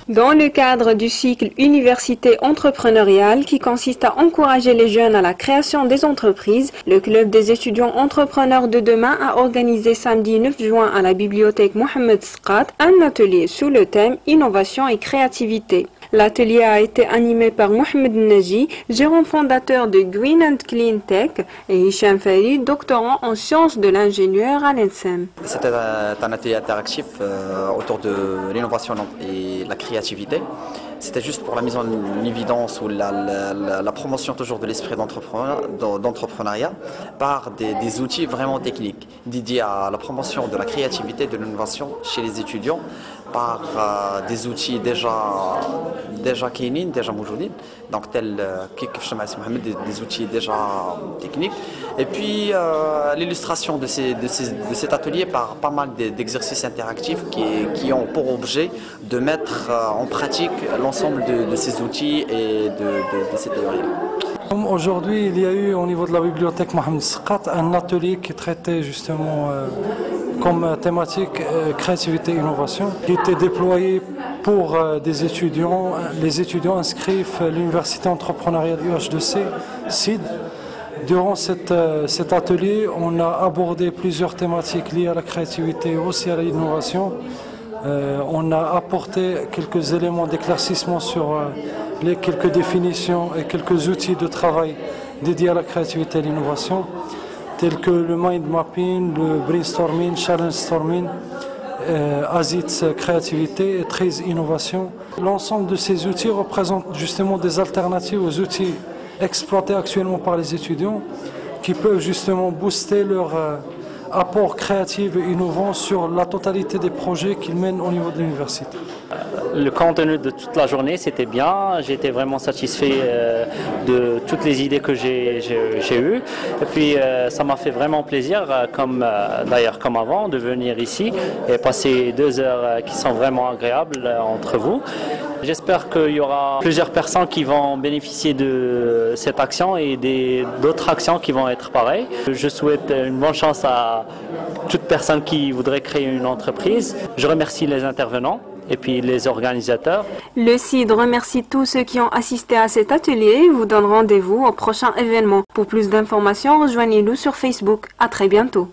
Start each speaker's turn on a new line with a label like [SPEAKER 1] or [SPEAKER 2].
[SPEAKER 1] Dans le cadre du cycle Université entrepreneuriale qui consiste à encourager les jeunes à la création des entreprises, le Club des étudiants entrepreneurs de demain a organisé samedi 9 juin à la bibliothèque Mohamed Sqat un atelier sous le thème Innovation et créativité. L'atelier a été animé par Mohamed Naji, gérant fondateur de Green and Clean Tech, et Hicham Farid, doctorant en sciences de l'ingénieur à l'ENSEM.
[SPEAKER 2] C'était un atelier interactif autour de l'innovation et la créativité. C'était juste pour la mise en évidence ou la promotion toujours de l'esprit d'entrepreneuriat par des outils vraiment techniques dédiés à la promotion de la créativité et de l'innovation chez les étudiants par des outils déjà kainin, déjà moujoudin, donc tels des outils déjà techniques. Et puis l'illustration de cet atelier par pas mal d'exercices interactifs qui ont pour objet de mettre en pratique l'ensemble de ces outils et de ces théories.
[SPEAKER 3] Aujourd'hui, il y a eu au niveau de la bibliothèque Mohamed Sqat un atelier qui traitait justement comme thématique créativité et innovation, qui était déployé pour des étudiants. Les étudiants inscrivent l'université entrepreneuriale UH2C, CID. Durant cet atelier, on a abordé plusieurs thématiques liées à la créativité et aussi à l'innovation. On a apporté quelques éléments d'éclaircissement sur quelques définitions et quelques outils de travail dédiés à la créativité et l'innovation, tels que le mind mapping, le brainstorming, challenge storming, ASITS créativité et TRIZ innovation. L'ensemble de ces outils représentent justement des alternatives aux outils exploités actuellement par les étudiants qui peuvent justement booster leur apport créatif et innovant sur la totalité des projets qu'ils mènent au niveau de l'université.
[SPEAKER 4] Le contenu de toute la journée, c'était bien. J'ai été vraiment satisfait de toutes les idées que j'ai eues. Et puis, ça m'a fait vraiment plaisir, d'ailleurs comme avant, de venir ici et passer 2 heures qui sont vraiment agréables entre vous. J'espère qu'il y aura plusieurs personnes qui vont bénéficier de cette action et d'autres actions qui vont être pareilles. Je souhaite une bonne chance à toute personne qui voudrait créer une entreprise. Je remercie les intervenants et puis les organisateurs.
[SPEAKER 1] Le CID remercie tous ceux qui ont assisté à cet atelier et vous donne rendez-vous au prochain événement. Pour plus d'informations, rejoignez-nous sur Facebook. À très bientôt.